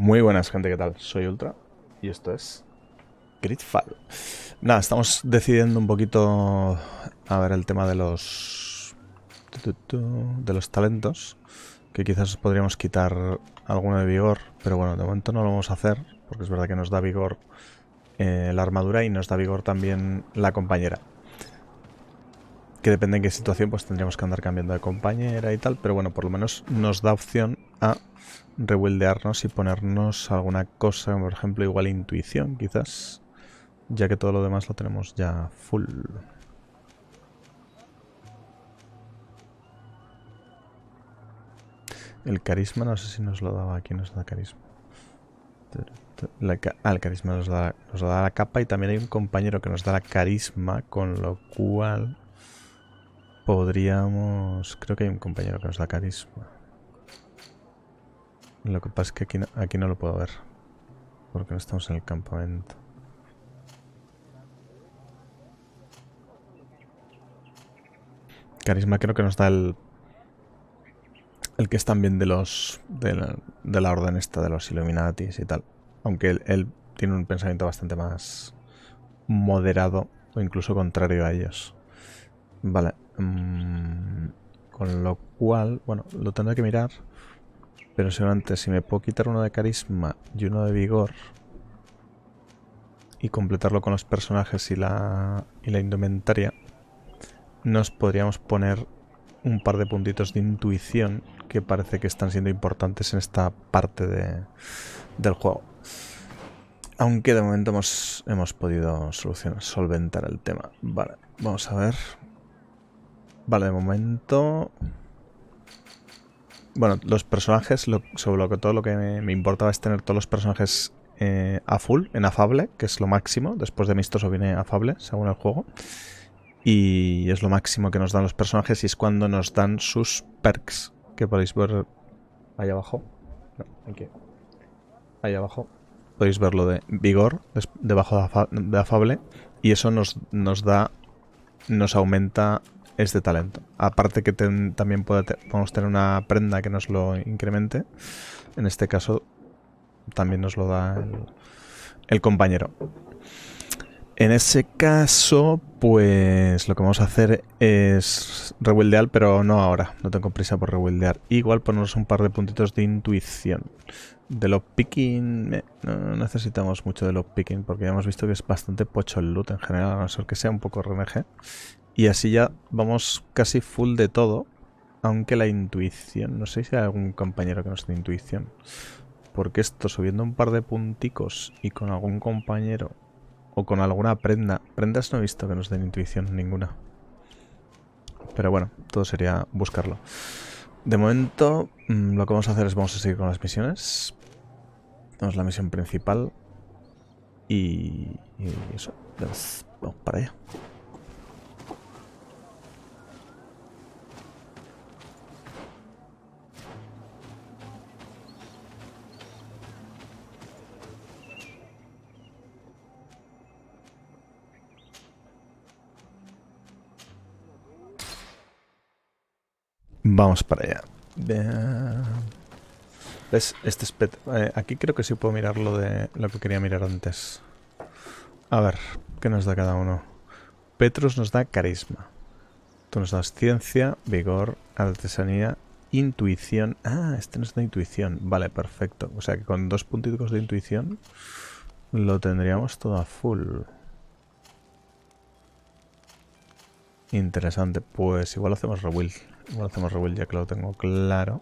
Muy buenas, gente, ¿qué tal? Soy Ultra y esto es GREEDFALL. Nada, estamos decidiendo un poquito a ver el tema de los talentos, que quizás podríamos quitar alguno de vigor, pero bueno, de momento no lo vamos a hacer, porque es verdad que nos da vigor la armadura y nos da vigor también la compañera. Que depende en qué situación, pues tendríamos que andar cambiando de compañera y tal, pero bueno, por lo menos nos da opción a rebuildearnos y ponernos alguna cosa, por ejemplo, igual intuición, quizás, ya que todo lo demás lo tenemos ya full. El carisma, no sé si nos lo daba. Aquí nos da carisma. El carisma nos da la capa, y también hay un compañero que nos da la carisma, con lo cual podríamos... Creo que hay un compañero que nos da carisma. Lo que pasa es que aquí no lo puedo ver, porque no estamos en el campamento. Carisma creo que nos da el que es también de los de la orden esta de los Illuminatis y tal. Aunque él tiene un pensamiento bastante más moderado, o incluso contrario a ellos. Vale. Con lo cual, bueno, lo tendré que mirar. Pero seguramente si me puedo quitar uno de carisma y uno de vigor y completarlo con los personajes y la indumentaria, nos podríamos poner un par de puntitos de intuición que parece que están siendo importantes en esta parte del juego. Aunque de momento hemos podido solventar el tema. Vale, vamos a ver. Vale, de momento... Bueno, los personajes, todo lo que me importaba es tener todos los personajes a full, en afable, que es lo máximo. Después de amistoso viene afable, según el juego. Y es lo máximo que nos dan los personajes, y es cuando nos dan sus perks, que podéis ver ahí abajo. No, aquí. Ahí abajo. Podéis ver lo de vigor, debajo de afable, y eso nos aumenta este talento. Aparte que también podemos tener una prenda que nos lo incremente. En este caso también nos lo da el compañero. En ese caso, pues lo que vamos a hacer es rebuildear, pero no ahora. No tengo prisa por rebuildear. Igual ponernos un par de puntitos de intuición. De lockpicking no necesitamos mucho de lockpicking, porque ya hemos visto que es bastante pocho el loot en general, a no ser que sea un poco RNG. Y así ya vamos casi full de todo. Aunque la intuición... No sé si hay algún compañero que nos dé intuición. Porque esto, subiendo un par de punticos y con algún compañero... O con alguna prenda. Prendas no he visto que nos den intuición ninguna. Pero bueno, todo sería buscarlo. De momento, lo que vamos a hacer es vamos a seguir con las misiones. Tenemos la misión principal. Y eso. Pues vamos para allá. Vamos para allá. ¿Ves? Aquí creo que sí puedo mirar lo que quería mirar antes. A ver, ¿qué nos da cada uno? Petrus nos da carisma. Tú nos das ciencia, vigor, artesanía, intuición. Ah, este nos da intuición. Vale, perfecto. O sea que con 2 puntitos de intuición lo tendríamos todo a full. Interesante. Pues igual hacemos rebuild. Ya que lo tengo claro.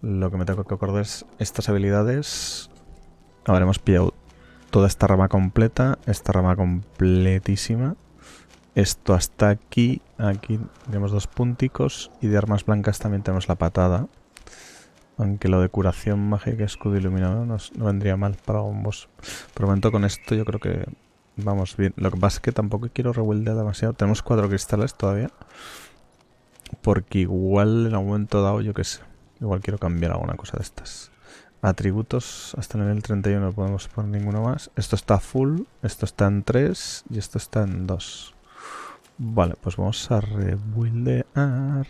Lo que me tengo que acordar es estas habilidades. A ver, hemos pillado toda esta rama completa. Esta rama completísima. Esto hasta aquí. Aquí tenemos 2 punticos. Y de armas blancas también tenemos la patada. Aunque lo de curación mágica, escudo iluminado no vendría mal para un boss. Por el momento con esto yo creo que vamos bien. Lo que pasa es que tampoco quiero rebuildear demasiado. Tenemos 4 cristales todavía. Porque igual en algún momento dado, yo qué sé. Igual quiero cambiar alguna cosa de estas. Atributos, hasta el nivel 31 no podemos poner ninguno más. Esto está full, esto está en 3 y esto está en 2. Vale, pues vamos a rebuildear.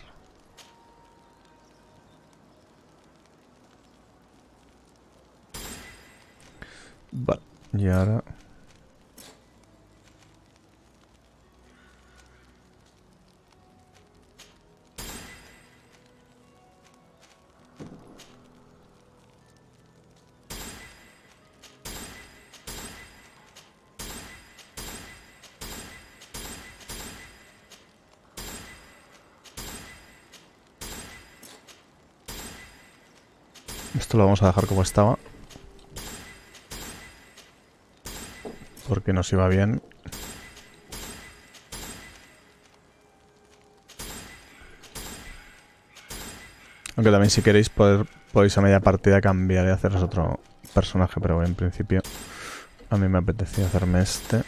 Vale, y ahora... Esto lo vamos a dejar como estaba. Porque nos iba bien. Aunque también si queréis podéis a media partida cambiar y haceros otro personaje. Pero en principio a mí me apetecía hacerme este.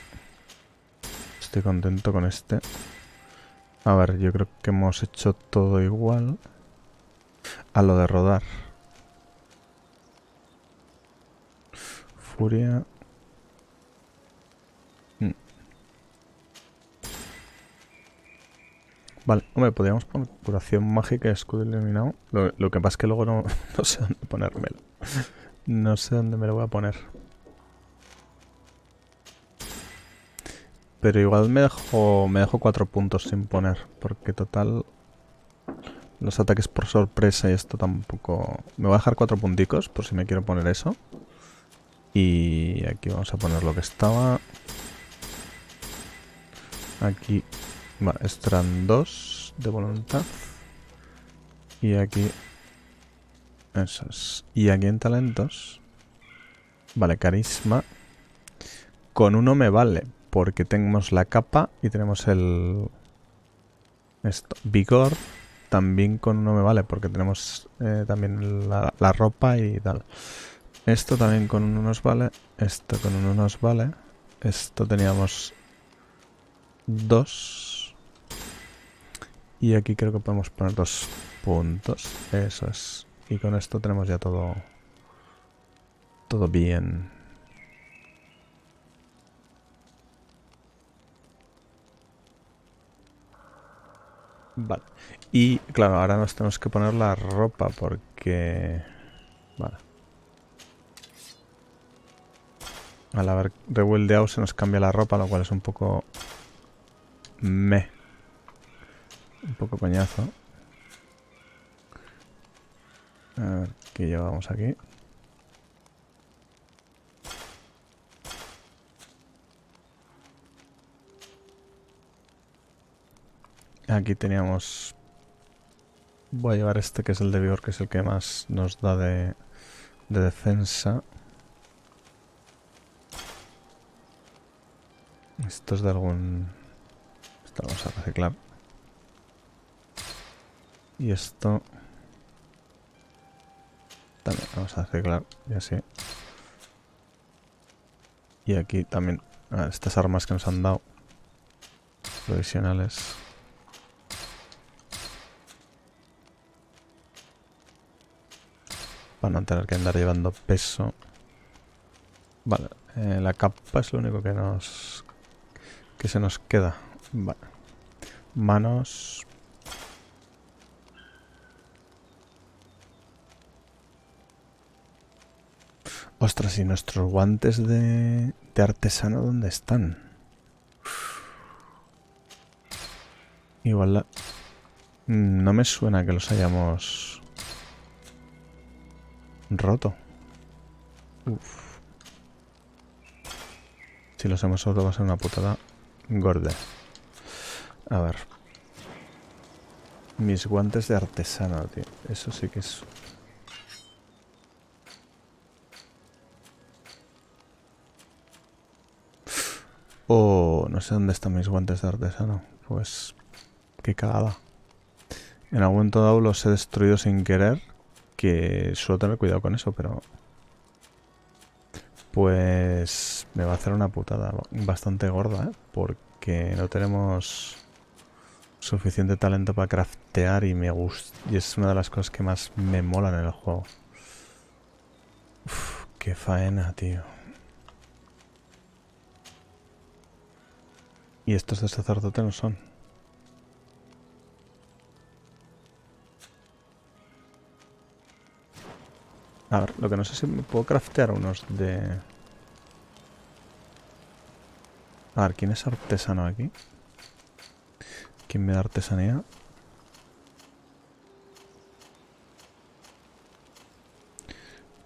Estoy contento con este. A ver, yo creo que hemos hecho todo igual. A lo de rodar. Furia. Vale, hombre, podríamos poner curación mágica y escudo iluminado. Lo que pasa es que luego no sé dónde ponérmelo. No sé dónde me lo voy a poner. Pero igual me dejo 4 puntos sin poner. Porque total... Los ataques por sorpresa y esto tampoco... Me voy a dejar 4 punticos por si me quiero poner eso. Y aquí vamos a poner lo que estaba. Aquí... Vale, estos eran 2 de voluntad. Y aquí... Eso es. Y aquí en talentos... Vale, carisma. Con 1 me vale. Porque tenemos la capa y tenemos el... Esto. Vigor. También con 1 me vale. Porque tenemos también la ropa y tal. Esto también con 1 nos vale. Esto con 1 nos vale. Esto teníamos 2. Y aquí creo que podemos poner 2 puntos. Eso es. Y con esto tenemos ya todo... Todo bien. Vale. Y claro, ahora nos tenemos que poner la ropa porque... Vale. Al haber rebuildeado se nos cambia la ropa, lo cual es un poco... Un poco coñazo. A ver, ¿qué llevamos aquí? Aquí teníamos... Voy a llevar este que es el de vigor, que es el que más nos da de defensa. Esto es de algún... Esto lo vamos a reciclar. Y esto... También vamos a reciclar, y así. Y aquí también... A ver, estas armas que nos han dado. Provisionales. Para no tener que andar llevando peso. Vale, la capa es lo único que se nos queda. Vale. Manos. Ostras, ¿y nuestros guantes de artesano dónde están? Igual no me suena que los hayamos roto. Uf. Si los hemos roto va a ser una putada gorda. A ver. Mis guantes de artesano, tío. Eso sí que es... Oh, no sé dónde están mis guantes de artesano. Pues... Qué cagada. En algún momento dado los he destruido sin querer. Que suelo tener cuidado con eso, pero... Pues... Me va a hacer una putada bastante gorda, ¿eh? Porque no tenemos... suficiente talento para craftear y me gusta. Y es una de las cosas que más me molan en el juego. Uf, qué faena, tío. Y estos de sacerdote no son. A ver, lo que no sé si me puedo craftear unos de... A ver, ¿quién es artesano aquí? ¿Quién me da artesanía?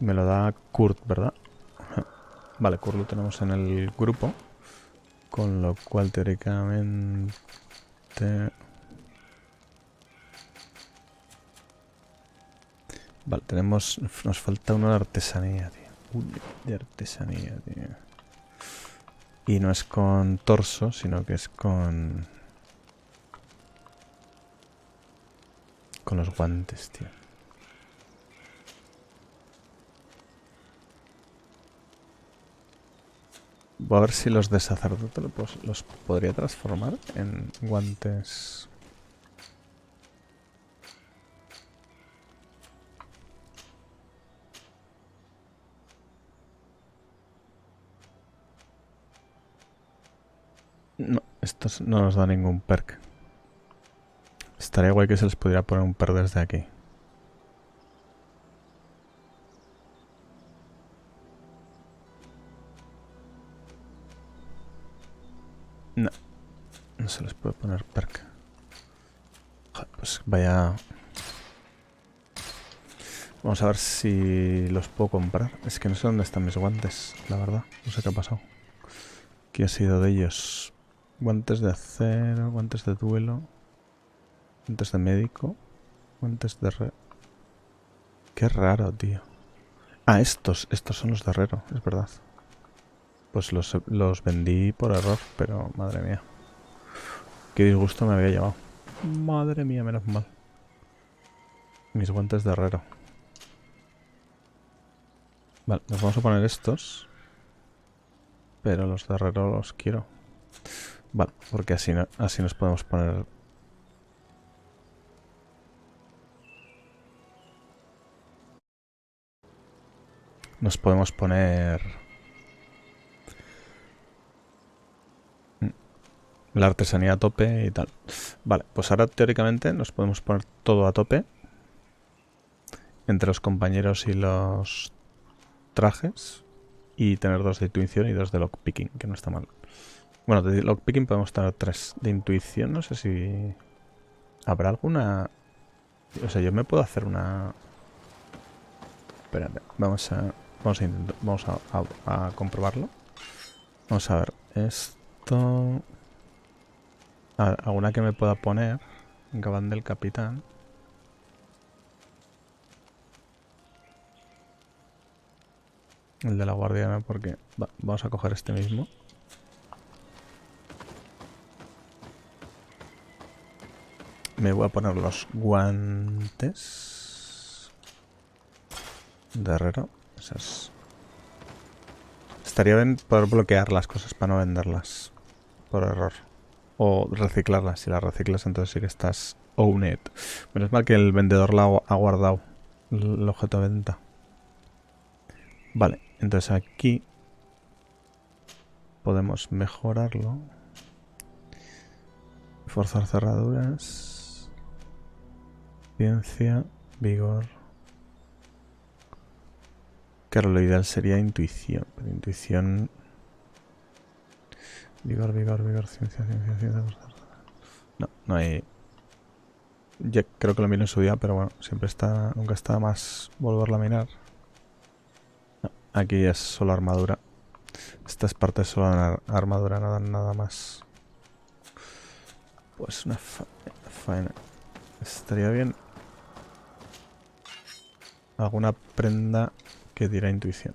Me lo da Kurt, ¿verdad? Vale, Kurt lo tenemos en el grupo. Con lo cual, teóricamente... Vale, tenemos... Nos falta uno de artesanía, tío. De artesanía, tío. Y no es con torso, sino que es con... Con los guantes, tío. Voy a ver si los de sacerdote los podría transformar en guantes. No, estos no nos da ningún perk. Estaría guay que se les pudiera poner un perk desde aquí. No, no se les puede poner perk. Joder, pues vaya... Vamos a ver si los puedo comprar. Es que no sé dónde están mis guantes, la verdad. No sé qué ha pasado. ¿Qué ha sido de ellos? Guantes de acero, guantes de duelo, guantes de médico, guantes de... Qué raro, tío. Ah, estos son los de herrero, es verdad. Pues los vendí por error, pero madre mía. Qué disgusto me había llevado. Madre mía, menos mal. Mis guantes de herrero. Vale, nos vamos a poner estos. Pero los de herrero los quiero. Vale, porque así, así nos podemos poner... Nos podemos poner... La artesanía a tope y tal. Vale, pues ahora teóricamente nos podemos poner todo a tope. Entre los compañeros y los trajes. Y tener 2 de intuición y 2 de lockpicking, que no está mal. Bueno, de lockpicking podemos tener 3. De intuición no sé si... ¿Habrá alguna...? O sea, yo me puedo hacer una... Espérate, vamos a comprobarlo. Vamos a ver, esto... A ver, alguna que me pueda poner. Gabán del capitán. El de la guardiana, porque... vamos a coger este mismo. Me voy a poner los guantes de herrero. Esas. Estaría bien poder bloquear las cosas para no venderlas por error. O reciclarlas. Si las reciclas, entonces sí que estás owned. Menos mal que el vendedor la ha guardado el objeto de venta. Vale, entonces aquí podemos mejorarlo. Forzar cerraduras. Ciencia, vigor. Claro, lo ideal sería intuición. Pero intuición... Vigor, ciencia. No, no hay... Ya creo que lo miro en su día, pero bueno, siempre está... Nunca está más volverlo a mirar. No, aquí es solo armadura. Esta es parte solo armadura, nada más. Pues una faena. Estaría bien alguna prenda que diera intuición.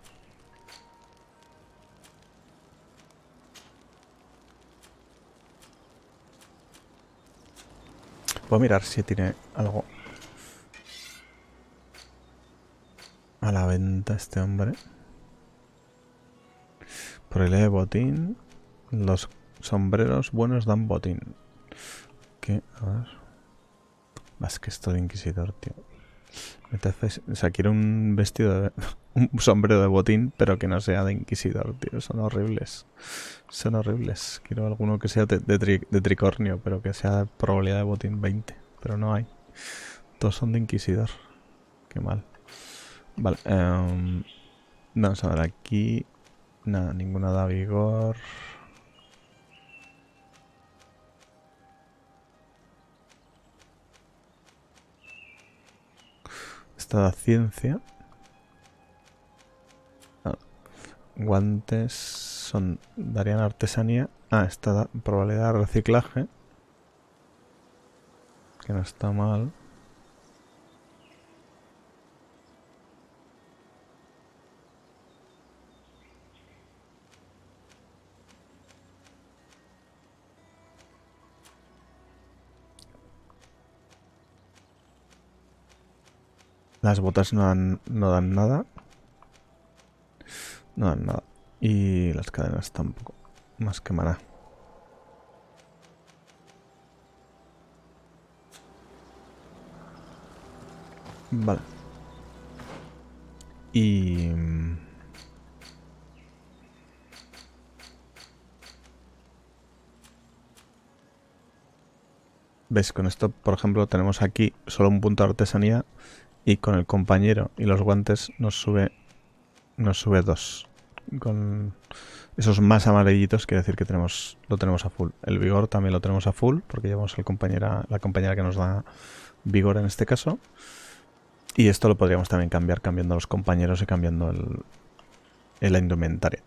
Voy a mirar si tiene algo a la venta este hombre. Por el de botín. Los sombreros buenos dan botín. ¿Qué? A ver. Más que esto de inquisidor, tío. O sea, quiero un vestido de... un sombrero de botín, pero que no sea de inquisidor, tío. Son horribles. Son horribles. Quiero alguno que sea de tricornio, pero que sea probabilidad de botín 20. Pero no hay. Todos son de inquisidor. Qué mal. Vale. Vamos a ver aquí. Nada, ninguna da vigor. Esta da ciencia. Ah, guantes darían artesanía. Ah, esta da probabilidad de reciclaje. Que no está mal. Las botas no dan nada. No dan nada. Y las cadenas tampoco. Más que maná. Vale. Y... ¿Ves? Con esto, por ejemplo, tenemos aquí solo un punto de artesanía y con el compañero y los guantes nos sube 2. Con esos más amarillitos quiere decir que lo tenemos a full. El vigor también lo tenemos a full porque llevamos la compañera que nos da vigor en este caso. Y esto lo podríamos también cambiar cambiando los compañeros y cambiando la indumentaria.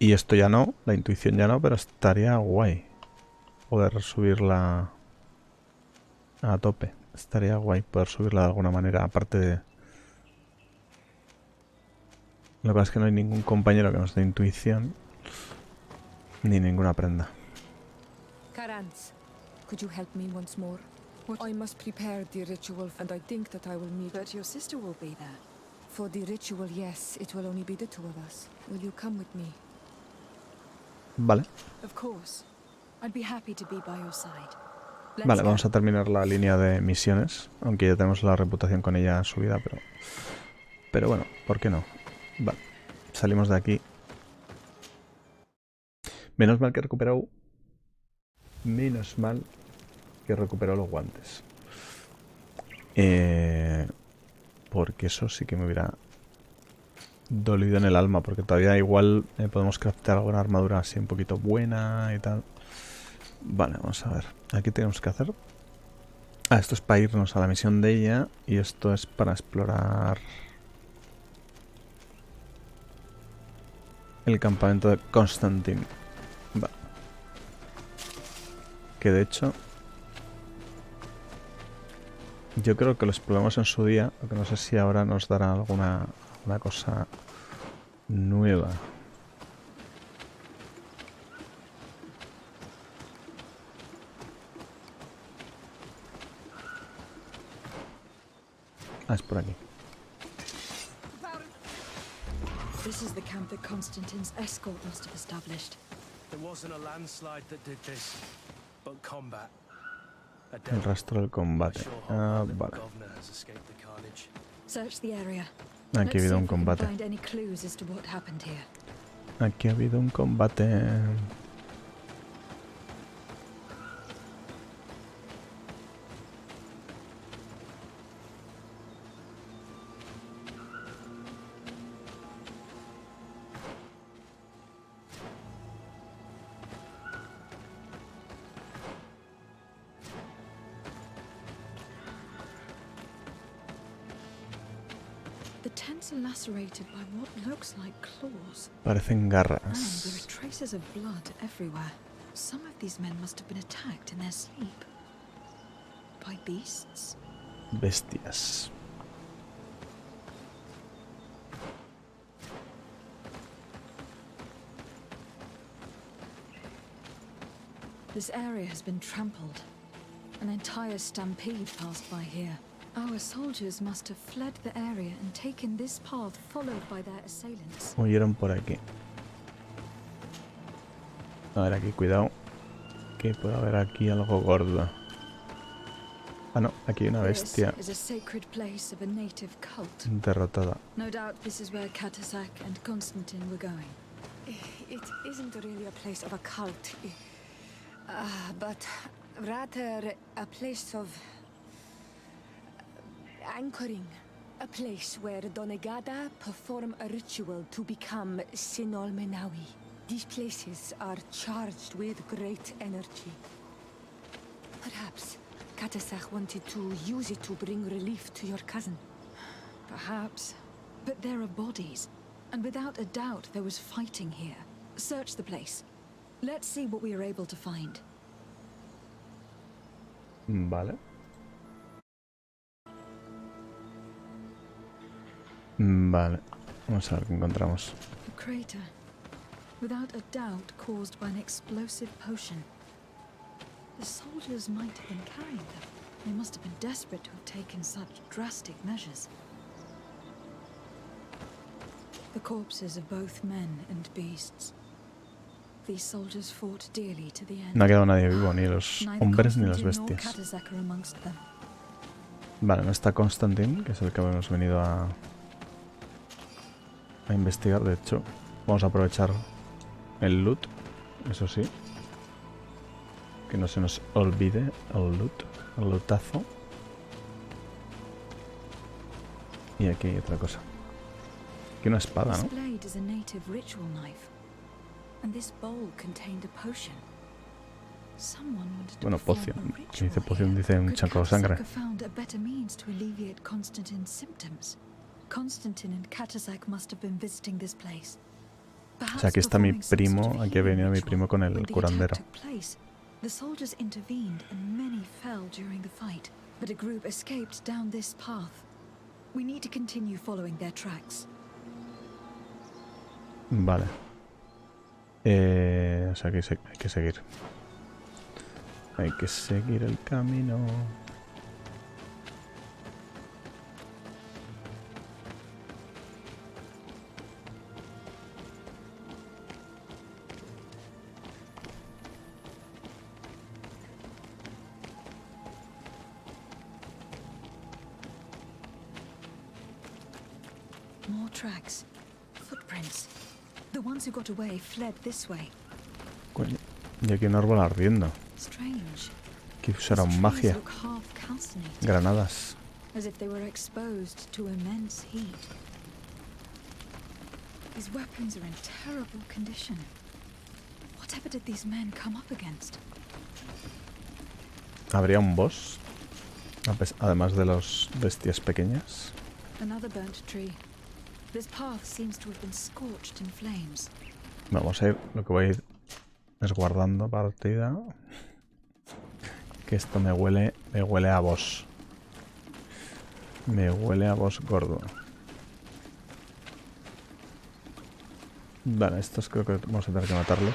Y esto ya no, la intuición ya no, pero estaría guay poder subirla a tope. Estaría guay poder subirla de alguna manera, aparte de... Lo que pasa es que no hay ningún compañero que nos dé intuición, ni ninguna prenda. Karans, could you help me once more? I must prepare the ritual, and I think that I will meet... But your sister will be there. For the ritual, yes, it will only be the two of us. Will you come with me? Vale. Of course. I'd be happy to be by your side. Vale, vamos a terminar la línea de misiones, aunque ya tenemos la reputación con ella subida, pero bueno, ¿por qué no? Vale, salimos de aquí. Menos mal que he recuperado... Menos mal que he recuperado los guantes. Porque eso sí que me hubiera dolido en el alma, porque todavía igual podemos craftear alguna armadura así un poquito buena y tal. Vale, vamos a ver. Aquí tenemos que hacer... Ah, esto es para irnos a la misión de ella y esto es para explorar el campamento de Constantine. Vale. Que de hecho yo creo que lo exploramos en su día, lo que no sé si ahora nos dará alguna cosa nueva. Ah, es por aquí. This is the camp that Constantine's escort must have established. There wasn't a landslide that did this, but combat. El rastro del combate. Ah, vale. Search the area. Aquí ha habido un combate. Find any clues as to what happened here. Aquí ha habido un combate. The tents are lacerated by what looks like claws. Parecen And there are garras. traces of blood everywhere. Some of these men must have been attacked in their sleep. By beasts? Bestias. This area has been trampled. An entire stampede passed by here. Our soldiers must have fled the area and taken this path followed by their assailants. Huyeron por aquí. A ver, aquí, cuidado. Que puede haber aquí algo gordo. Ah, no, aquí hay una bestia This is a sacred place of a native cult. derrotada. No doubt this is where Katasak and Constantine were going. It isn't really a place of a cult, but rather a place of anchoring. A place where Donegada perform a ritual to become Sinol Menawi. These places are charged with great energy. Perhaps Katasak wanted to use it to bring relief to your cousin. Perhaps. But there are bodies. And without a doubt, there was fighting here. Search the place. Let's see what we are able to find. Vale. Vale. Vamos a ver qué encontramos. A crater. Without a doubt caused by an explosive potion. The soldiers might have been carrying them. They must have been desperate to have taken such drastic measures. The corpses of both men and beasts. These soldiers fought dearly to the end. No ha quedado nadie vivo, ni los Neither hombres ni las Constantine nor bestias. Catazec are amongst them. Vale, no está Constantine, que es el que hemos venido a investigar. De hecho, vamos a aprovechar el loot, eso sí. Que no se nos olvide el loot, el lootazo. Y aquí hay otra cosa. Aquí una espada, This ¿no? blade is a native ritual knife, and this bowl contained a potion. Someone wanted to Bueno, perform poción. a Si ritual dice poción, here. dice un Could charco de Catazec sangre. have found a better means to alleviate Constantine's symptoms? Constantine and Catazec must have been visiting this place. O sea, aquí está mi Perhaps performing some primo, sort of aquí ha venido mi healing primo con ritual. el When the curandero. attack took place, the soldiers intervened and many fell during the fight, but a group escaped down this path. We need to continue following their tracks. Vale. O sea, que hay que seguir. Hay que seguir el camino. More tracks. Footprints. The ones who got away fled this way. Coño. Y aquí un árbol ardiendo. Strange. Aquí These usaron trees magia. look half calcinated, Granadas. as if they were exposed to immense heat. These weapons are in terrible condition. Whatever did these men come up against? ¿Habría un boss? Además de los bestias pequeñas. Another burnt tree. This path seems to have been scorched in flames. Vamos a ir. Lo que voy a ir es guardando partida. Que esto me huele a boss. Me huele a boss gordo. Vale, estos creo que vamos a tener que matarlos.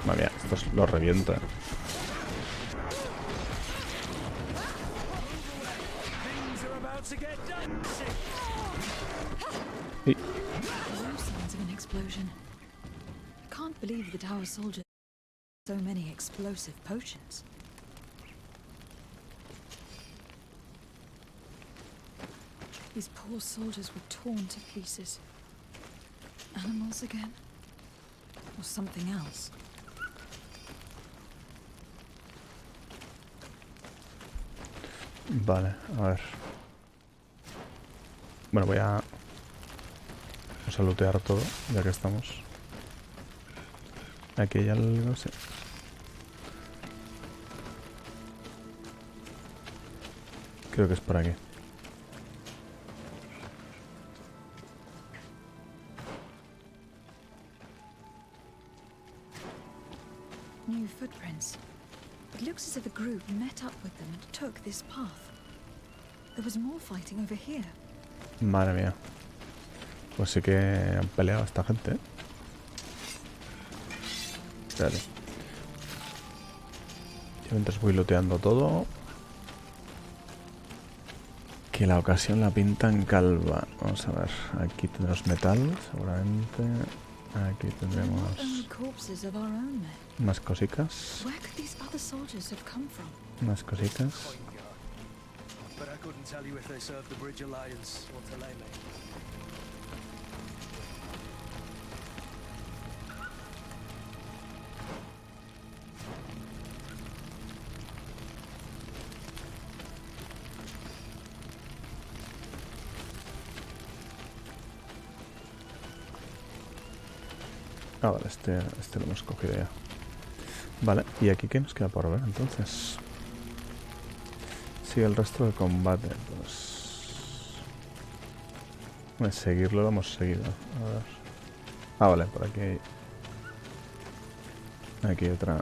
Madre mía, estos los reviento. Things are about to get done. Y No signs of an explosion. Can't believe that our soldiers had so many explosive potions. These poor soldiers were torn to pieces. Animals again? Or something else? vale, a ver. Bueno, vamos a lootear todo, ya que estamos. Aquí hay algo, sí. Creo que es por aquí. New footprints. It looks as if a group met up with them and took this path. There was more fighting over here. Madre mía. Pues sí que han peleado esta gente, ¿eh? Espérate. Yo mientras voy looteando todo. Que la ocasión la pintan calva. Vamos a ver. Aquí tendremos metal, seguramente. Aquí They're not only tendremos corpses of our own men. más cositas. Where could these other soldiers have come from? Más cositas. But I couldn't tell you if they served the Bridge Alliance or Teleme. Ah, vale, este lo hemos cogido ya. Vale, ¿y aquí qué nos queda por ver entonces? sigue el resto del combate. Pues seguirlo lo hemos seguido. A ver. Ah, vale, por aquí hay... Aquí hay otra.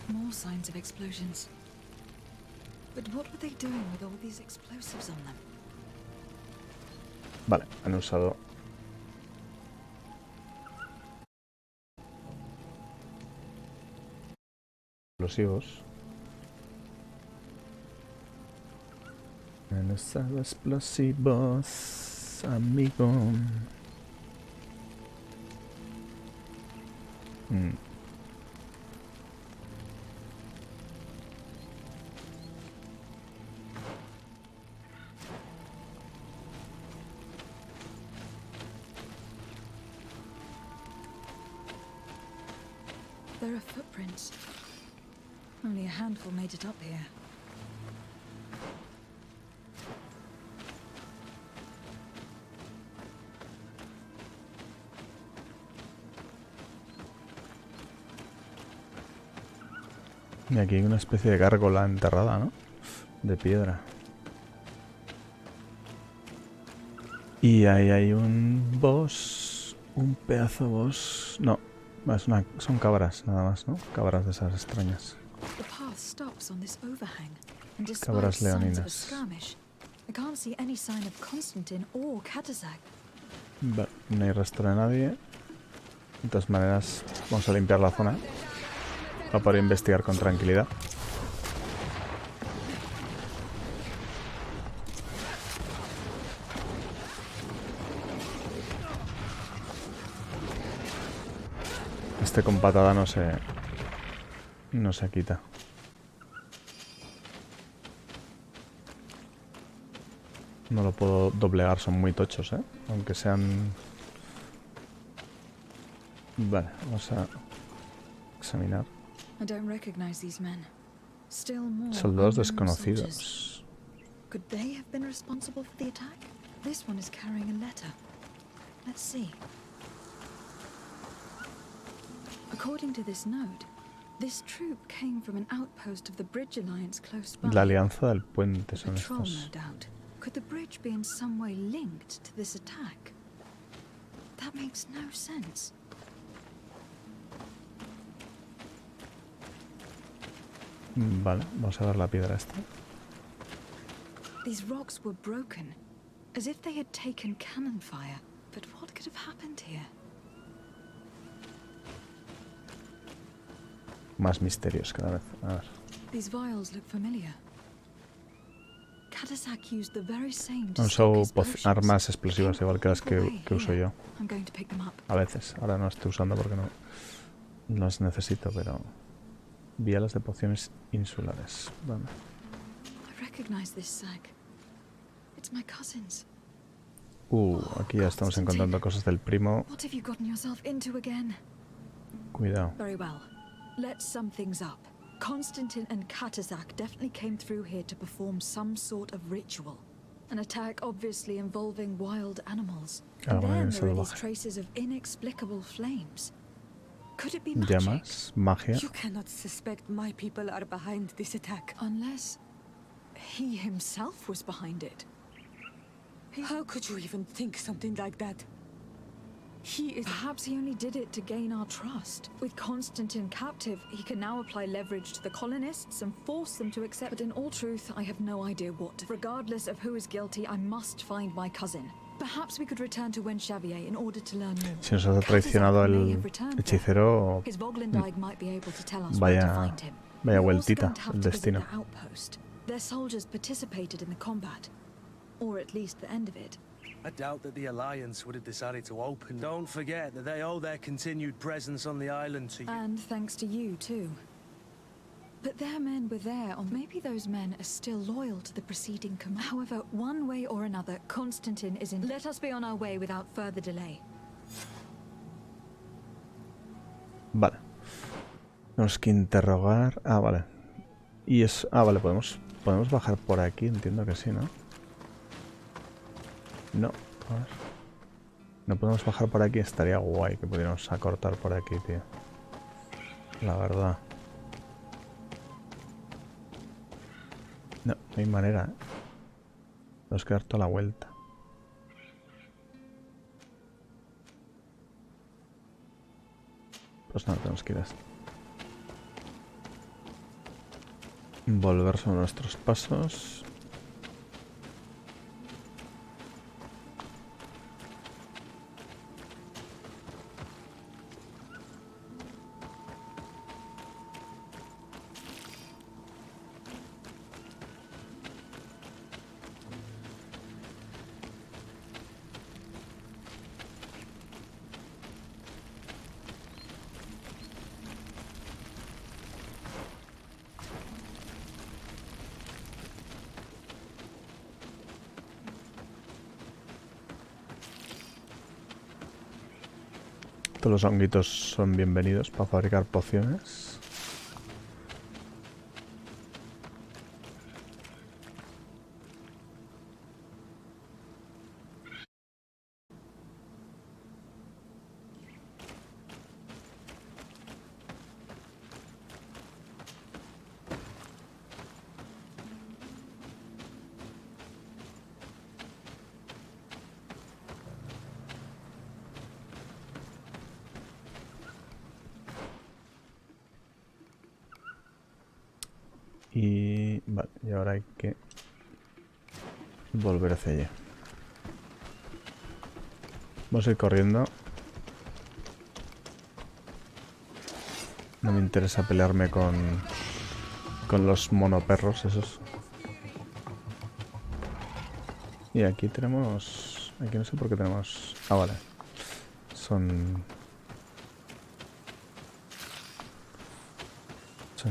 More signs of explosions. But what were they doing with all these explosives on them? Vale, han usado... explosivos. Han usado explosivos, amigo. There are footprints. Only a handful made it up here. Y aquí hay una especie de gárgola enterrada, ¿no? De piedra. Y ahí hay un boss. Un pedazo boss. No, son cabras nada más, ¿no? Cabras de esas extrañas. The path stops on this overhang, and despite Cabras signs of a leoninas. skirmish, I can't see any sign of Constantine or Katasak. Vale, no hay rastro de nadie. De todas maneras, vamos a limpiar la zona para poder investigar con tranquilidad. Este con patada no se quita. No lo puedo doblegar, son muy tochos, ¿eh? Aunque sean... Vale, vamos a examinar. I don't recognize these men. Still more Soldados unknown soldiers. desconocidos. Could they have been responsible for the attack? This one is carrying a letter. Let's see. According to this note, this troop came from an outpost of the Bridge Alliance close by. La alianza del puente A son patrol, estos. no doubt. Could the bridge be in some way linked to this attack? That makes no sense. Vale, vamos a ver la piedra esta. These rocks were broken, as if they had taken cannon fire. But what could have happened here? Más misterios cada vez. A ver. These vials look familiar. Katasak used the very same to Han stock usado his potions. armas explosivas igual que las Careful way que uso here. yo. I'm going to pick them up. A veces. Ahora no estoy usando porque no las necesito, pero... Viales de pociones insulares. Vale. I recognize this sack. It's my cousin's. Aquí ya estamos encontrando cosas del primo. What have you gotten yourself into again? Cuidado. Very well. Let's sum things up. Constantine and Katasak definitely came through here to perform some sort of ritual. An attack obviously involving wild animals. And then there are these traces of inexplicable flames. Could it be magic? Llamas, magia. You cannot suspect my people are behind this attack. Unless he himself was behind it. How could you even think something like that? He is... Perhaps he only did it to gain our trust. With Constantine captive, he can now apply leverage to the colonists and force them to accept. But in all truth, I have no idea what. Regardless of who is guilty, I must find my cousin. Perhaps we could return to Wenxavier in order to learn more. Si nos ha traicionado el hechicero, His Voglendyke might be able to tell us vaya- where to find him. vaya We also vueltita don't have el to visit destino. the outpost. Their soldiers participated in the combat, or at least the end of it. I doubt that the Alliance would have decided to open. Don't forget that they owe their continued presence on the island to you. And thanks to you, too. But their men were there, or maybe those men are still loyal to the preceding command. However, one way or another, Constantine is in... Let us be on our way without further delay. Vale. Tenemos que interrogar... Ah, vale. Y es... Ah, vale, podemos bajar por aquí, entiendo que sí, ¿no? No, a ver. No podemos bajar por aquí, estaría guay que pudiéramos acortar por aquí, tío. La verdad. No hay manera, ¿eh? Tenemos que dar toda la vuelta. Pues nada, tenemos que ir así. Volver sobre nuestros pasos. Todos los honguitos son bienvenidos para fabricar pociones. Y vale, y ahora hay que volver hacia allá. Vamos a ir corriendo. No me interesa pelearme con los monoperros esos. Y aquí tenemos... Aquí no sé por qué tenemos... Ah, vale. Son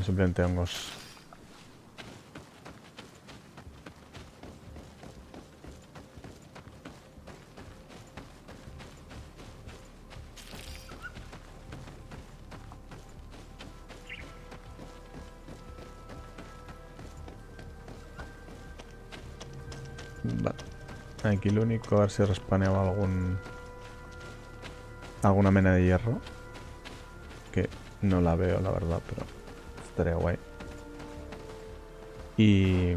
simplemente hongos. Vale. Aquí lo único, a ver si respaneaba alguna mena de hierro. Que no la veo, la verdad, pero estaría guay. Y...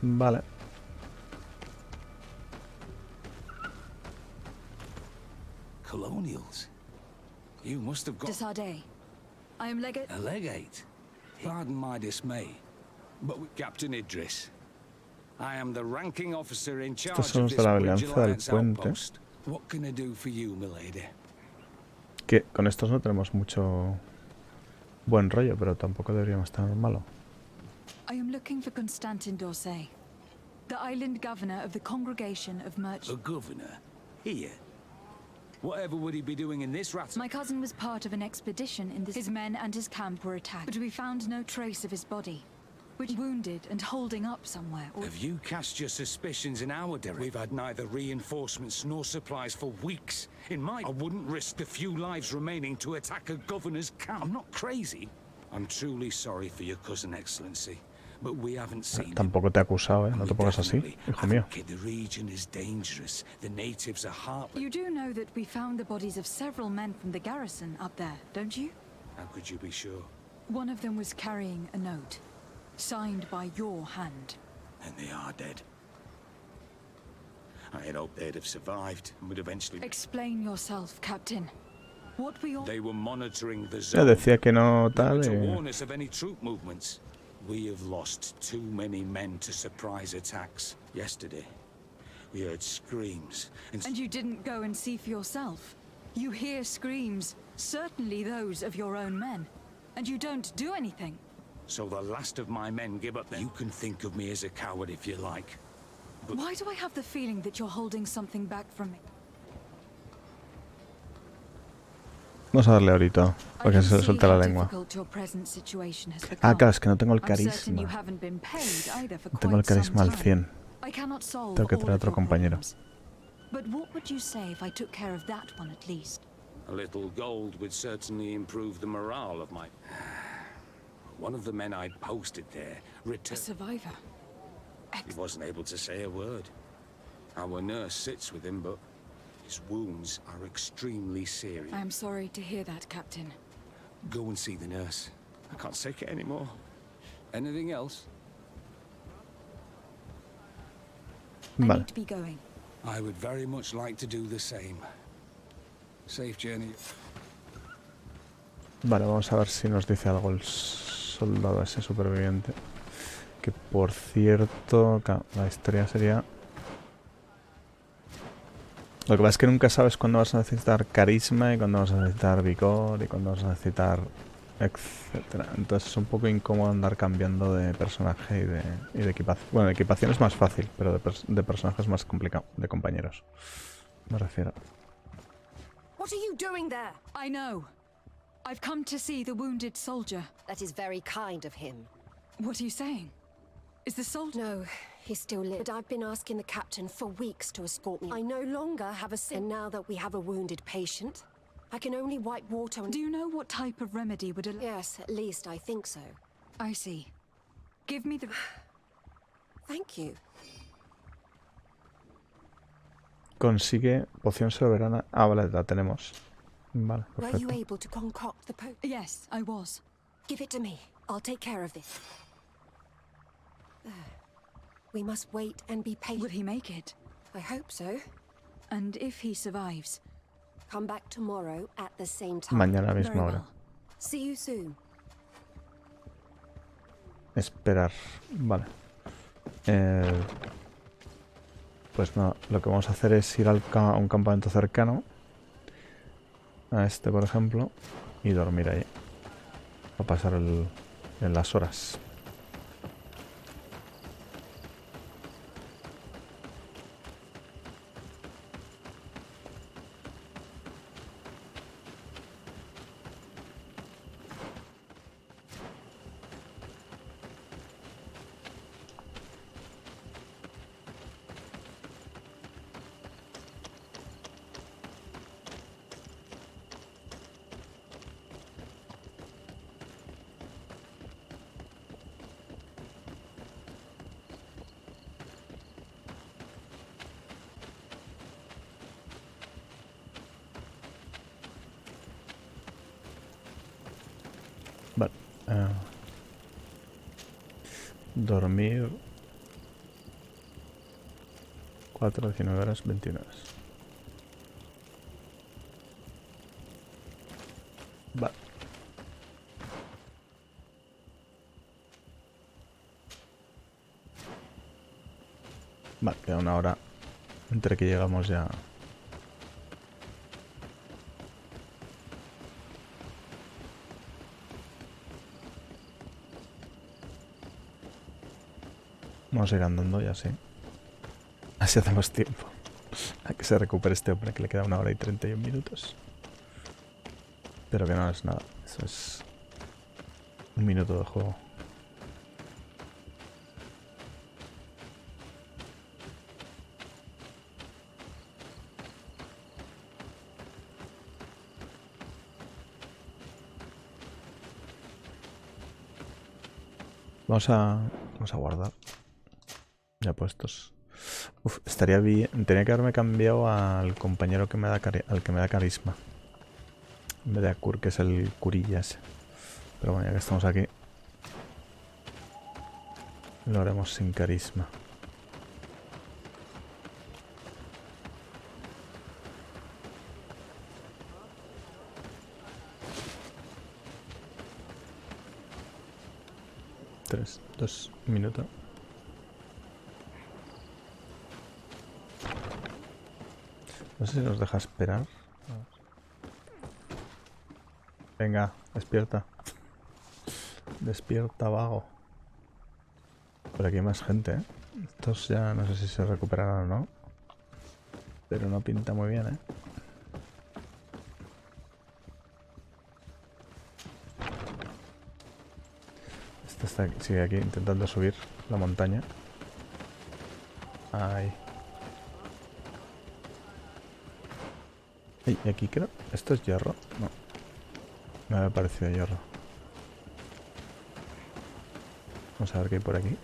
Vale. Colonials? You must have got Desade. I am legate. a legate. Pardon my dismay, but with Captain Idris. I am the ranking officer in charge Estos son of los this de la Bridge Alianza del Alliance Puente. outpost. What can I do for you, milady? Que con estos no tenemos mucho buen rollo, pero tampoco deberíamos estar malo. I am looking for Constantine d'Orsay, the island governor of the congregation of A merchants. governor? Here? Whatever would he be doing in this rat? My cousin was part of an expedition in this. His men and his camp were attacked, but we found no trace of his body, which wounded and holding up somewhere. Have you cast your suspicions in our direction? We've had neither reinforcements nor supplies for weeks. In my... I wouldn't risk the few lives remaining to attack a governor's camp. I'm not crazy. I'm truly sorry for your cousin, Excellency, but we haven't seen him. Tampoco te he acusado, ¿eh? No te pongas así, hijo mío. The region is dangerous. The natives are heartless. You do know that we found the bodies of several men from the garrison up there, don't you? How could you be sure? One of them was carrying a note, signed by your hand. And they are dead. I had hoped they'd have survived and would eventually... Explain yourself, Captain. What we all... They were monitoring the Ya zone. decía que no tal. To warn us of any troop movements. We have lost too many men to surprise attacks. Yesterday, we heard screams And you didn't go and see for yourself? You hear screams, certainly those of your own men, and you don't do anything. So the last of my men give up. You can think of me as a coward if you like. But Why do I have the feeling that you're holding something back from me? Vamos a darle ahorita, I para que can se le see suelte la how lengua. difficult your present situation has Ah, become. claro, es que no tengo el I'm certain you carisma. haven't been paid either for No tengo el quite some carisma al time. 100. I cannot solve Tengo que all traer of otro your compañero. problems. But what would you say if I took care of that one at least? a little gold would certainly improve the morale of my... One of the men I'd posted there A returned. survivor. He wasn't able to say a word. Our nurse sits with him, but his wounds are extremely serious. I am sorry to hear that, Captain. Go and see the nurse. I can't take it anymore. Anything else? I Vale. need to be going. I would very much like to do the same. Safe journey. Vale, vamos a ver si nos dice algo el soldado ese superviviente. Que por cierto, la historia sería... Lo que pasa es que nunca sabes cuándo vas a necesitar carisma y cuándo vas a necesitar vigor y cuándo vas a necesitar... etcétera. Entonces es un poco incómodo andar cambiando de personaje y de equipación. Bueno, de equipación es más fácil, pero de personaje es más complicado. De compañeros, me refiero. What are you doing there? I know. I've come to see the wounded soldier. That is very kind of him. What are you saying? Is the soldier... No, he's still lit. But I've been asking the captain for weeks to escort me. I no longer have a sin. And now that we have a wounded patient, I can only wipe water and... Do you know what type of remedy would allow... Yes, at least I think so. I see. Give me the... Thank you. Consigue poción soberana. Ah, vale, la tenemos. Vale, Were you perfecto. able to concoct the potion? Yes, I was. Give it to me. I'll take care of this. There. We must wait and be patient. Will he make it? I hope so. And if he survives? Come back tomorrow at the same time. Mañana a la Very misma hora. well. See you soon. Esperar. Vale. Pues nada, lo que vamos a hacer es ir a un campamento cercano. A este, por ejemplo. Y dormir ahí. A pasar en las horas. Vale. Dormir 4, 19 horas, 21 horas. Vale. Vale, queda una hora entre que llegamos ya. Vamos a ir andando ya, sí. Así hacemos tiempo. A que se recupere este hombre, que le queda 1 hora y 31 minutos. Pero que no es nada. Eso es 1 minuto de juego. Vamos a guardar. Ya puestos. Uf, estaría bien. Tenía que haberme cambiado al compañero que me da al que me da carisma. En vez de a Kur, que es el curilla ese. Pero bueno, ya que estamos aquí, lo haremos sin carisma. Dos minutos. No sé si nos deja esperar. Venga, despierta. Despierta, vago. Por aquí hay más gente, ¿eh? Estos ya no sé si se recuperarán o no. Pero no pinta muy bien, ¿eh? Este sigue aquí intentando subir la montaña. Ahí. Y aquí creo... ¿Esto es hierro? No. Me había parecido hierro. Vamos a ver qué hay por aquí.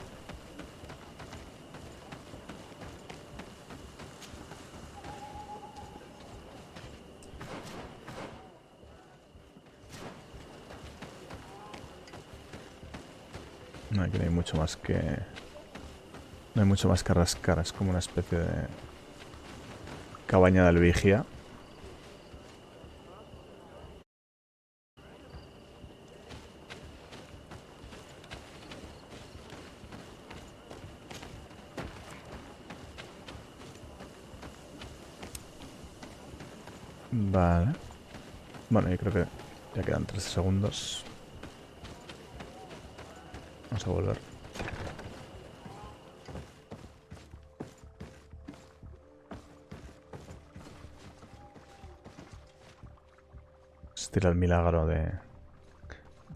Aquí no hay mucho más que... No hay mucho más que rascar. Es como una especie de cabaña del vigía. Vale. Bueno, yo creo que ya quedan 13 segundos. Vamos a volver. Estira el milagro de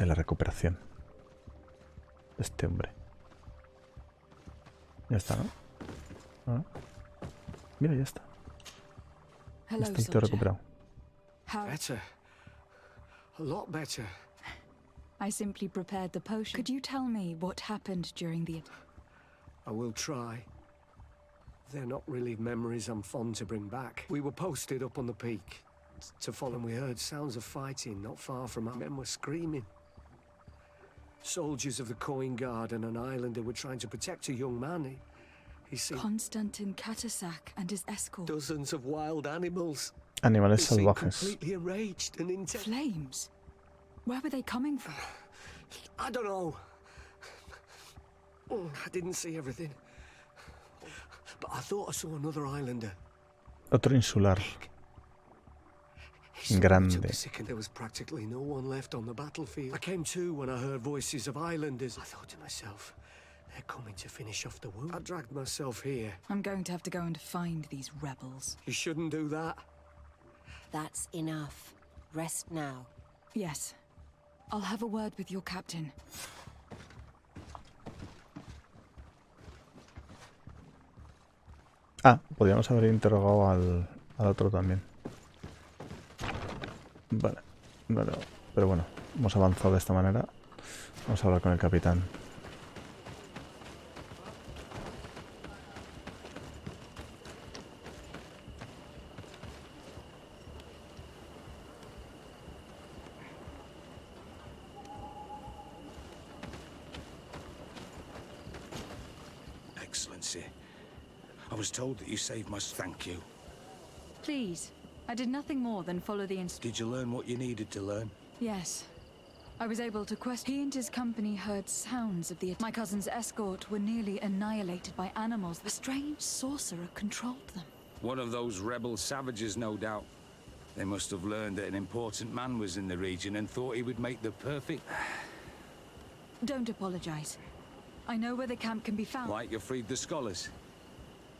la recuperación de este hombre. Ya está, ¿no? ¿Ah? Mira, ya está. Ya Hello, está todo soldier. recuperado. How? Better. A lot better. I simply prepared the potion. Could you tell me what happened during the... I will try. They're not really memories I'm fond to bring back. We were posted up on the peak to follow, and we heard sounds of fighting not far from our men were screaming. Soldiers of the Coin Guard and an islander were trying to protect a young man. He seemed... Constantine Katasak and his escort. Dozens of wild animals. Animales They seemed salvajes. completely enraged and intense. Flames? Where were they coming from? I don't know. I didn't see everything. But I thought I saw another islander. Otro insular. He slowly Grande. took the sick and there was practically no one left on the battlefield. I came to when I heard voices of islanders. I thought to myself, they're coming to finish off the wound. I dragged myself here. I'm going to have to go and find these rebels. You shouldn't do that. That's enough. Rest now. Yes. I'll have a word with your captain. Ah, podríamos haber interrogado al otro también. Vale, pero bueno, hemos avanzado de esta manera. Vamos a hablar con el capitán. Excellency, I was told that you saved my... Thank you. Please. I did nothing more than follow the Did you learn what you needed to learn? Yes. I was able to question. He and his company heard sounds of the... My cousin's escort were nearly annihilated by animals. The strange sorcerer controlled them. One of those rebel savages, no doubt. They must have learned that an important man was in the region and thought he would make the perfect... Don't apologize. I know where the camp can be found. Like you freed the scholars.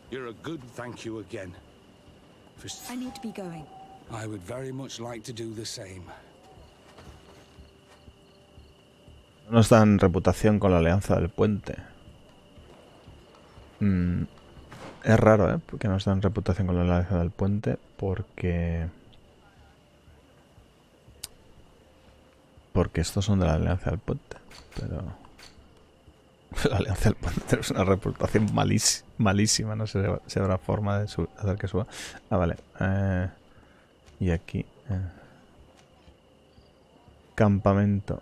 You're a good... Thank you again. I need to be going. I would very much like to do the same. No nos dan reputación con la Alianza del Puente. Es raro, ¿eh? Que nos dan reputación con la Alianza del Puente porque estos son de la Alianza del Puente. Pero la Alianza del Puente es una reputación malísima. No sé si habrá forma de hacer que suba. Ah, vale. Y aquí campamento.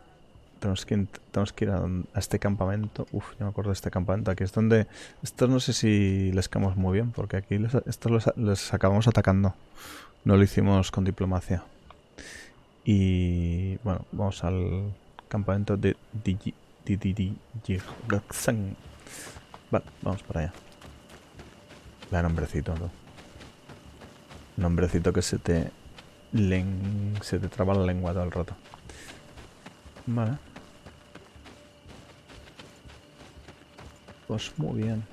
Tenemos que ir a este campamento. Uf, yo me acuerdo de este campamento. Aquí es donde... Estos no sé si les caemos muy bien, porque aquí estos les acabamos atacando. No lo hicimos con diplomacia. Y bueno, vamos al campamento de Vale, vamos para allá. La nombrecito, ¿no? Nombrecito que se te traba la lengua todo el rato. Vale. Pues muy bien.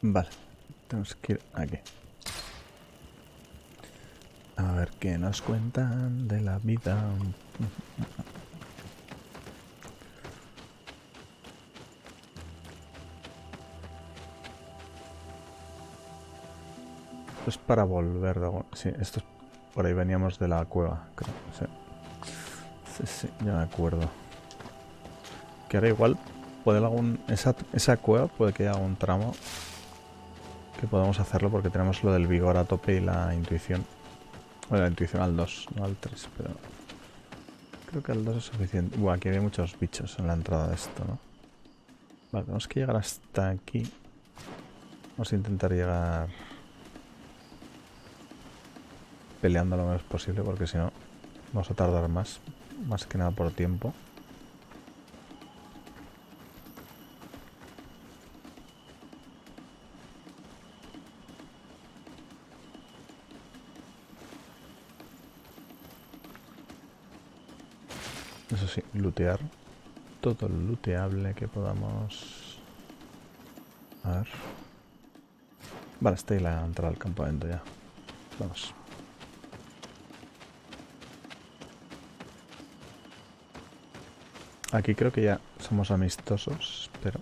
Vale, tenemos que ir aquí. A ver qué nos cuentan de la vida. Esto es para volver. Sí, esto es... Por ahí veníamos de la cueva, creo. Sí, sí, ya me acuerdo. Que ahora igual puede algún... Esa cueva puede que haya algún tramo que podamos hacerlo porque tenemos lo del vigor a tope y la intuición. Bueno, la intuición al 2, no al 3, pero... Creo que al 2 es suficiente. Buah, aquí hay muchos bichos en la entrada de esto, ¿no? Vale, tenemos que llegar hasta aquí. Vamos a intentar llegar peleando lo menos posible porque si no vamos a tardar más que nada por tiempo. Eso sí, lootear todo lo looteable que podamos. A ver. Vale, está ahí la entrada al campamento ya. Vamos. Aquí creo que ya somos amistosos, pero...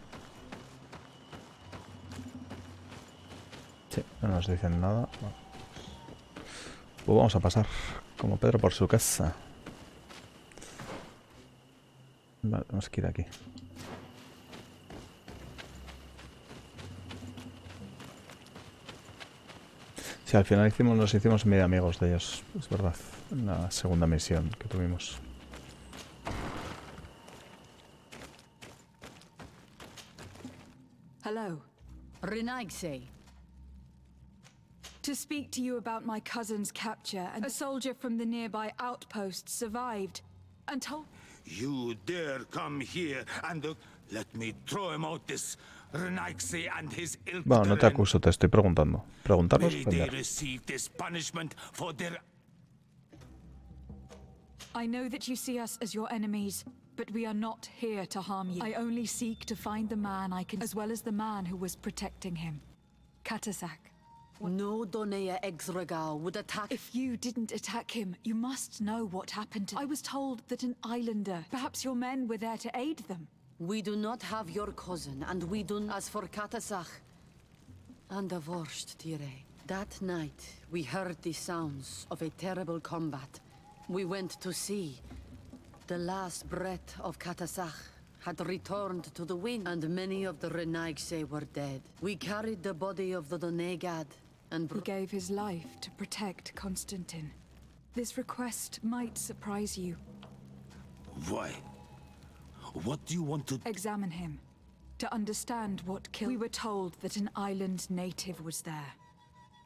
Sí, no nos dicen nada. Pues vamos a pasar, como Pedro por su casa. Vale, tenemos que ir aquí. Sí, al final nos hicimos medio amigos de ellos, es verdad, en la segunda misión que tuvimos. Hello, Renaigse. To speak to you about my cousin's capture, and a soldier from the nearby outpost survived and told... You dare come here and let me throw him out this Renaigse and his ilk. Bueno, no te acuso, te estoy preguntando. Preguntarnos, They vender. receive this punishment for their... I know that you see us as your enemies, but we are not here to harm you. I only seek to find the man I can, as well as the man who was protecting him. Katasak. No Donea Exregal would attack. If you didn't attack him, you must know what happened to... I was told that an islander, perhaps your men were there to aid them. We do not have your cousin, and we do... As for Katasach, and the worst, Tire. That night, we heard the sounds of a terrible combat. We went to see. The last breath of Katasach had returned to the wind, and many of the Renaigse were dead. We carried the body of the Donegad, and... He gave his life to protect Constantine. This request might surprise you. Why? What do you want to... Examine him. To understand what killed... We were told that an island native was there.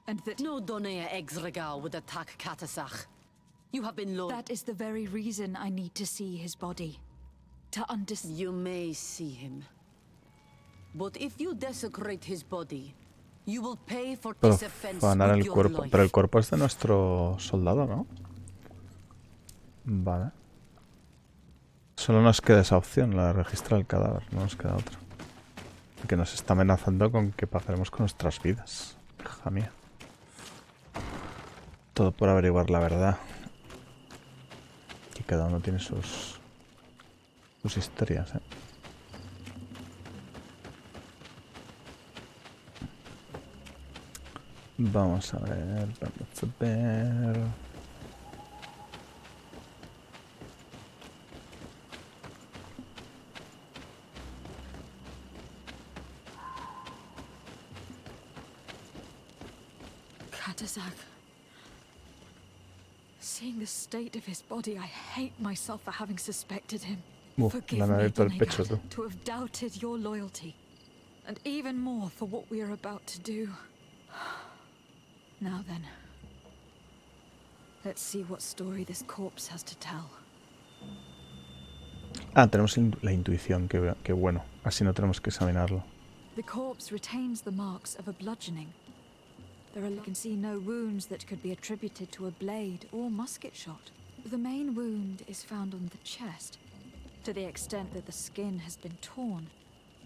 And that... No Donea Exregal would attack Katasach. You have been lured... That is the very reason I need to see his body. To understand... You may see him. But if you desecrate his body, you will pay for this offense Ganar with el your cuerpo. life. Pero el cuerpo es de nuestro soldado, ¿no? Vale. Solo nos queda esa opción, la de registrar el cadáver. No nos queda otra. Que nos está amenazando con que pagaremos con nuestras vidas. Hija mía. Todo por averiguar la verdad. Y cada uno tiene sus historias, ¿eh? Vamos a ver, vamos a ver. Katasak. Seeing the state of his body, I hate myself for having suspected him. Forgive me me, todo el pecho, tú. to have doubted your loyalty. And even more for what we are about to do. Now then. Let's see what story this corpse has to tell. Ah, tenemos la intuición, qué bueno. Así no tenemos que examinarlo. The corpse retains the marks of a bludgeoning. You can see no wounds that could be attributed to a blade or musket shot. The main wound is found on the chest, to the extent that the skin has been torn,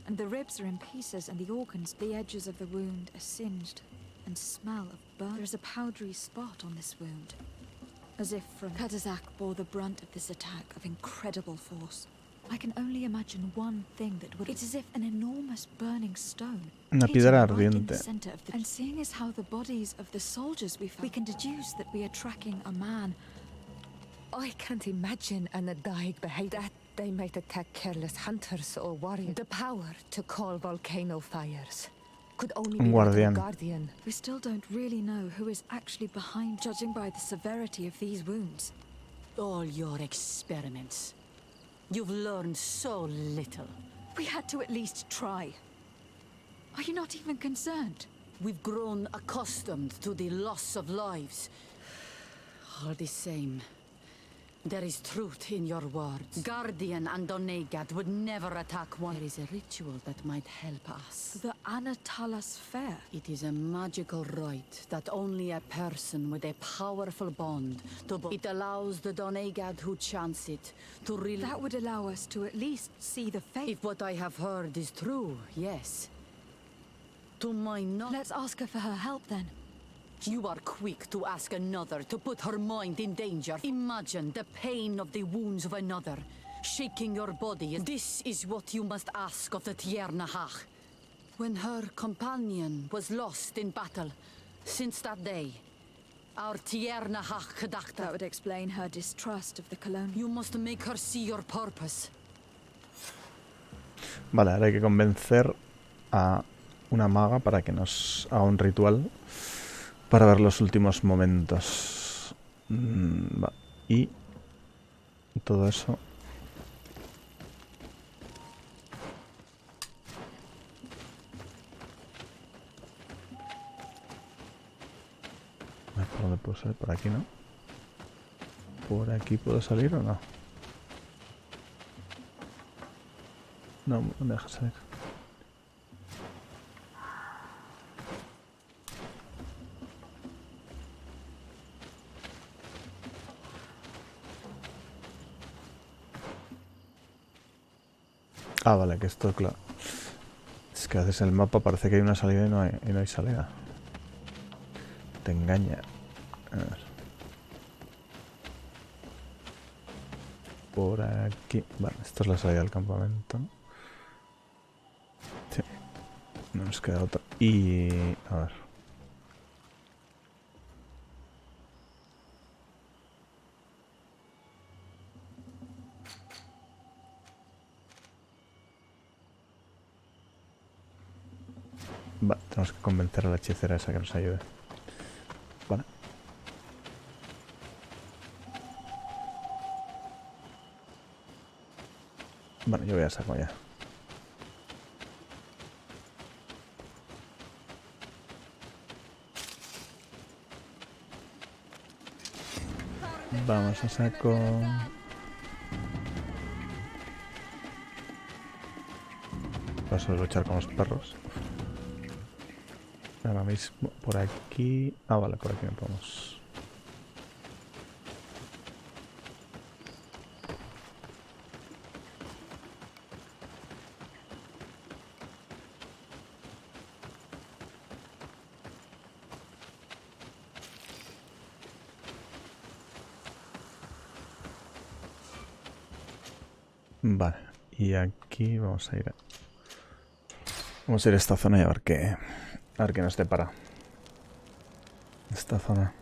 and the ribs are in pieces and the organs. The edges of the wound are singed and smell of burn. There is a powdery spot on this wound, as if from... Katasak bore the brunt of this attack of incredible force. I can only imagine one thing that would... It's as if an enormous burning stone... Una hitting piedra right in the ardiente. center of the... And seeing as how the bodies of the soldiers we found, we can deduce that we are tracking a man. I can't imagine an Adaig behavior that they might attack careless hunters or warriors. The power to call volcano fires could only be that of a guardian. We still don't really know who is actually behind, judging by the severity of these wounds. All your experiments. You've learned so little. We had to at least try. Are you not even concerned? We've grown accustomed to the loss of lives. All the same, there is truth in your words. Guardian and Onegad would never attack one. There is a ritual that might help us. The Anatalas Fair. It is a magical rite that only a person with a powerful bond to... It allows the Onegad who chants it to really... That would allow us to at least see the fate. If what I have heard is true, yes. To my knowledge... Let's ask her for her help then. You are quick to ask another to put her mind in danger. Imagine the pain of the wounds of another, shaking your body. This is what you must ask of the Tiernahach. When her companion was lost in battle, since that day, our Tiernahach Kadakta... That would explain her distrust of the colonial... You must make her see your purpose. Vale, ahora hay que convencer a una maga para que nos haga un ritual para ver los últimos momentos. Y todo eso. ¿Por dónde puedo salir? Por aquí, ¿no? ¿Por aquí puedo salir o no? No, no me deja salir. Ah, vale, que esto, claro. Es que haces el mapa, parece que hay una salida y no hay salida. Te engaña. A ver. Por aquí. Vale, esto es la salida del campamento. Sí. No nos queda otra. Y... a ver. Vale, tenemos que convencer a la hechicera esa que nos ayude. Vale. Bueno, yo voy a saco ya. Vamos a saco. Paso a luchar con los perros. Ahora mismo por aquí. Ah, vale, por aquí no podemos. Vale, y aquí vamos a ir a esta zona y a ver qué nos depara esta zona.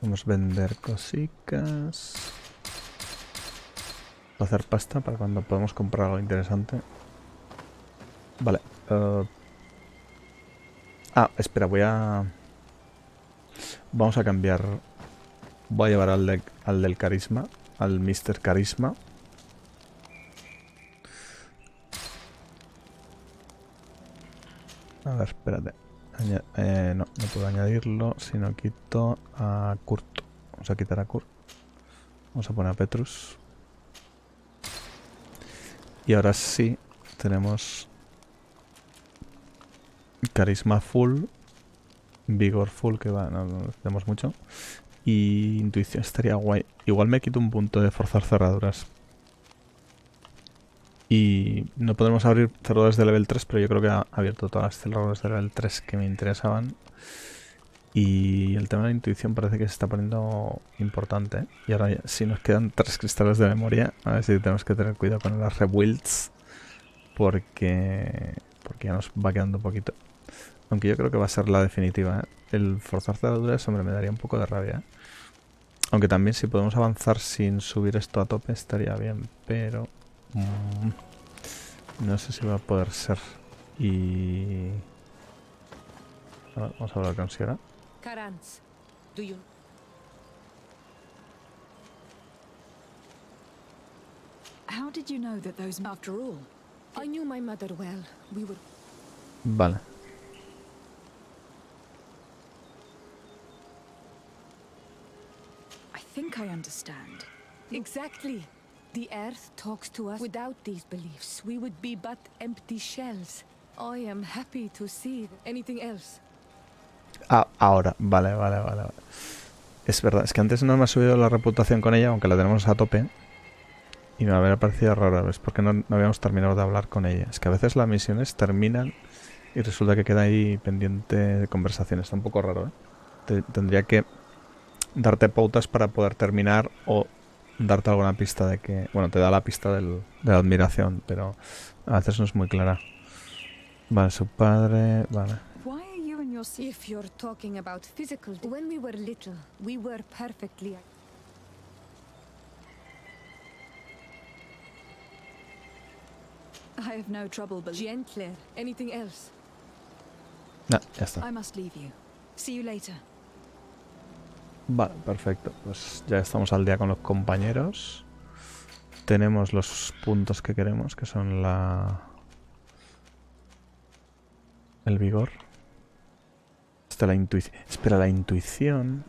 Vamos a vender cositas para hacer pasta para cuando podamos comprar algo interesante. Vale. Espera, vamos a cambiar. Voy a llevar al del carisma, al Mr. Carisma. A ver, espérate. No puedo añadirlo si no quito a Kurt. Vamos a quitar a Kurt. Vamos a poner a Petrus. Y ahora sí tenemos carisma full, vigor full, que va, no tenemos mucho. Y intuición estaría guay. Igual me quito un punto de forzar cerraduras. Y no podemos abrir cerraduras de level 3, pero yo creo que ha abierto todas las cerraduras de level 3 que me interesaban. Y el tema de la intuición parece que se está poniendo importante, ¿eh? Y ahora ya, si nos quedan 3 cristales de memoria, a ver si tenemos que tener cuidado con las rebuilds. Porque ya nos va quedando un poquito. Aunque yo creo que va a ser la definitiva, ¿eh? El forzar cerraduras, hombre, me daría un poco de rabia, ¿eh? Aunque también si podemos avanzar sin subir esto a tope estaría bien, pero... no sé si va a poder ser. Y... a ver, vamos a hablar con Sierra. Karans, do you... How did you know that those... After all, I knew my mother well. We were... Vale. I think I understand. Exactly. The earth talks to us. Without these beliefs, we would be but empty shells. I am happy to see anything else. Ah, ahora. Vale. Es verdad, es que antes no me ha subido la reputación con ella, aunque la tenemos a tope. Y me habría parecido raro, ¿ves? Porque no habíamos terminado de hablar con ella. Es que a veces las misiones terminan y resulta que queda ahí pendiente de conversación. Está un poco raro, ¿eh? Tendría que darte pautas para poder terminar o darte alguna pista de que... Bueno, te da la pista de la admiración, pero a veces no es muy clara. Vale, su padre... Vale. Why are you and your If you're talking about physical... When we were little, we were perfectly... I have no trouble believing. Gentler. Anything else? No, ya está. I must leave you. See you later. Vale, perfecto. Pues ya estamos al día con los compañeros. Tenemos los puntos que queremos, que son el vigor. Hasta la intuición. Espera, la intuición...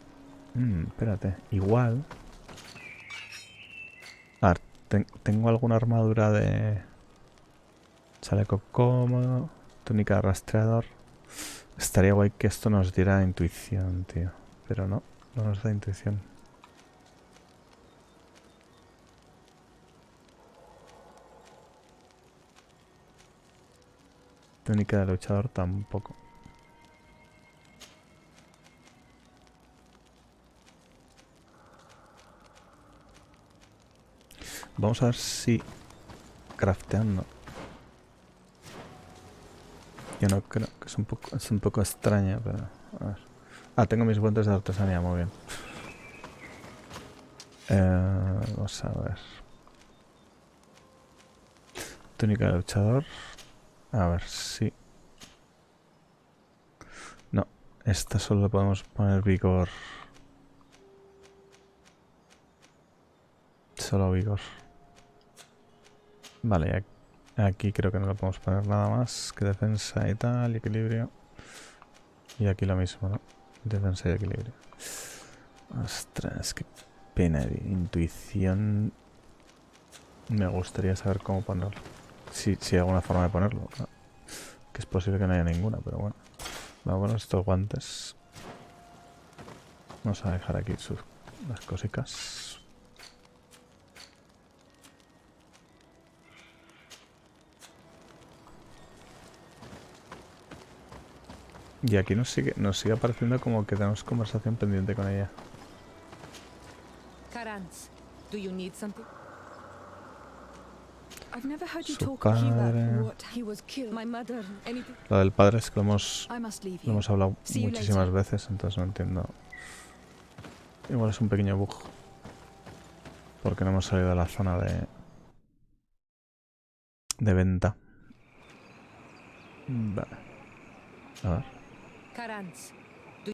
espérate. Igual... A ver, tengo alguna armadura de... Chaleco cómodo, túnica de rastreador. Estaría guay que esto nos diera intuición, tío. Pero no nos da intuición. Túnica de luchador tampoco. Vamos a ver si crafteando. Yo no creo que es un poco extraña, pero a ver. Ah, tengo mis guantes de artesanía, muy bien. Vamos a ver. Túnica de luchador. A ver si... No, esta solo le podemos poner vigor. Solo vigor. Vale, aquí creo que no le podemos poner nada más que defensa y tal, y equilibrio. Y aquí lo mismo, ¿no? Defensa y equilibrio. Ostras, qué pena de intuición. Me gustaría saber cómo ponerlo. Si hay alguna forma de ponerlo, ¿no? Que es posible que no haya ninguna, pero bueno. Vamos a poner estos guantes. Vamos a dejar aquí las cositas. Y aquí nos sigue apareciendo como que tenemos conversación pendiente con ella. Karans, do you need something? I've never heard you Su talk padre. What? He was killed. My mother. Anything? Lo del padre es que lo I must leave lo you. hemos hablado See you muchísimas later. veces, entonces no entiendo. Igual es un pequeño bug. Porque no hemos salido de la zona de venta. Vale. A ver. Karans,